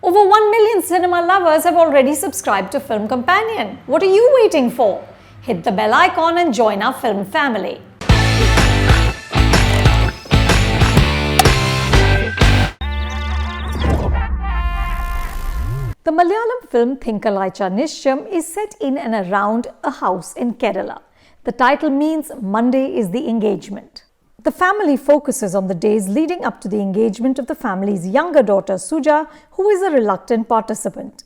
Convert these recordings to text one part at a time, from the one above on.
Over 1 million cinema lovers have already subscribed to Film Companion. What are you waiting for? Hit the bell icon and join our film family. The Malayalam film Thinkalazhcha Nishchayam is set in and around a house in Kerala. The title means Monday is the engagement. The family focuses on the days leading up to the engagement of the family's younger daughter Suja, who is a reluctant participant.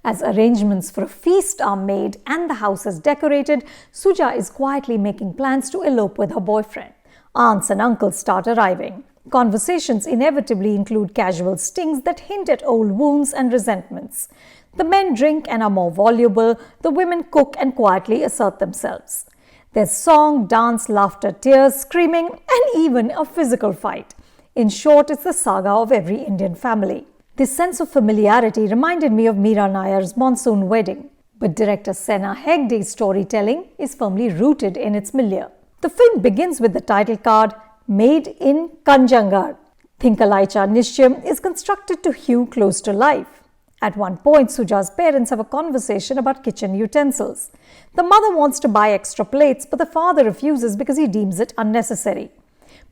As arrangements for a feast are made and the house is decorated, Suja is quietly making plans to elope with her boyfriend. Aunts and uncles start arriving. Conversations inevitably include casual stings that hint at old wounds and resentments. The men drink and are more voluble, the women cook and quietly assert themselves. There's song, dance, laughter, tears, screaming, and even a physical fight. In short, it's the saga of every Indian family. This sense of familiarity reminded me of Meera Nayar's Monsoon Wedding, but director Sneha Hegde's storytelling is firmly rooted in its milieu. The film begins with the title card, Made in Kanjangar. Thinkalazhcha Nishchayam is constructed to hew close to life. At one point, Suja's parents have a conversation about kitchen utensils. The mother wants to buy extra plates, but the father refuses because he deems it unnecessary.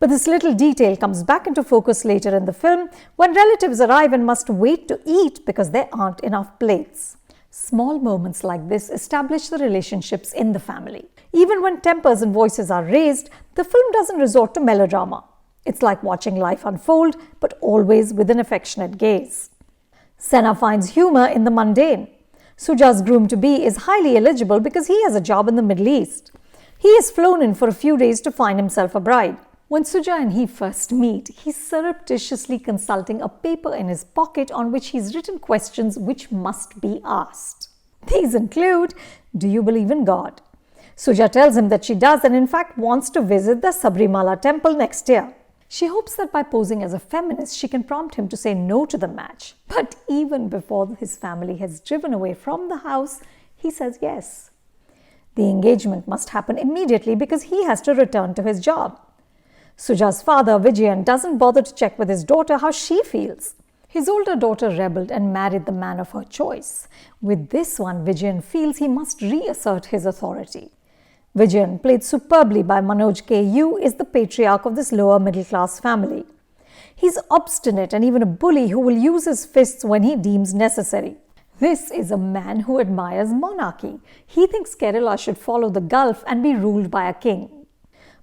But this little detail comes back into focus later in the film when relatives arrive and must wait to eat because there aren't enough plates. Small moments like this establish the relationships in the family. Even when tempers and voices are raised, the film doesn't resort to melodrama. It's like watching life unfold, but always with an affectionate gaze. Sneha finds humor in the mundane. Suja's groom-to-be is highly eligible because he has a job in the Middle East. He is flown in for a few days to find himself a bride. When Suja and he first meet, he's surreptitiously consulting a paper in his pocket on which he's written questions which must be asked. These include, do you believe in God? Suja tells him that she does and in fact wants to visit the Sabrimala temple next year. She hopes that by posing as a feminist, she can prompt him to say no to the match. But even before his family has driven away from the house, he says yes. The engagement must happen immediately because he has to return to his job. Suja's father, Vijayan, doesn't bother to check with his daughter how she feels. His older daughter rebelled and married the man of her choice. With this one, Vijayan feels he must reassert his authority. Vijayan, played superbly by Manoj K.U., is the patriarch of this lower middle-class family. He's obstinate and even a bully who will use his fists when he deems necessary. This is a man who admires monarchy. He thinks Kerala should follow the Gulf and be ruled by a king.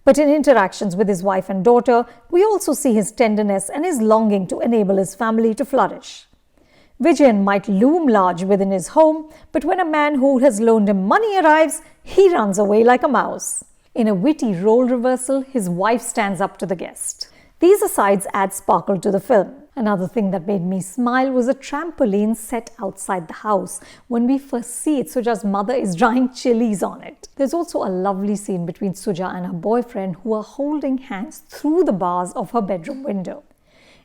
But in interactions with his wife and daughter, we also see his tenderness and his longing to enable his family to flourish. Vijayan might loom large within his home, but when a man who has loaned him money arrives, he runs away like a mouse. In a witty role reversal, his wife stands up to the guest. These asides add sparkle to the film. Another thing that made me smile was a trampoline set outside the house. When we first see it, Suja's mother is drying chilies on it. There's also a lovely scene between Suja and her boyfriend who are holding hands through the bars of her bedroom window.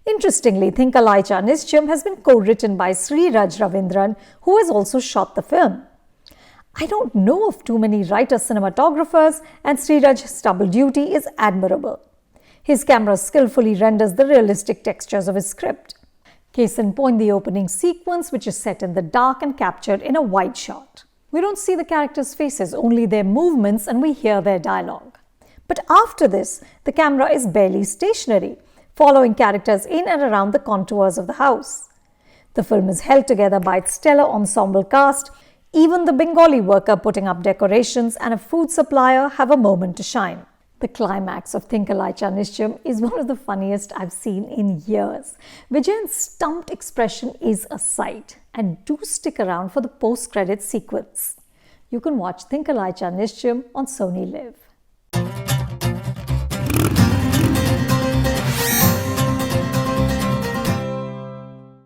Interestingly, Thinkalazhcha Nishchayam has been co-written by Sriraj Ravindran, who has also shot the film. I don't know of too many writer-cinematographers, and Sriraj's double duty is admirable. His camera skillfully renders the realistic textures of his script. Case in point, the opening sequence, which is set in the dark and captured in a wide shot. We don't see the characters' faces, only their movements, and we hear their dialogue. But after this, the camera is barely stationary, following characters in and around the contours of the house. The film is held together by its stellar ensemble cast. Even the Bengali worker putting up decorations and a food supplier have a moment to shine. The climax of Thinkalazhcha Nishchayam is one of the funniest I've seen in years. Vijayan's stumped expression is a sight, and do stick around for the post-credits sequence. You can watch Thinkalazhcha Nishchayam on Sony Live.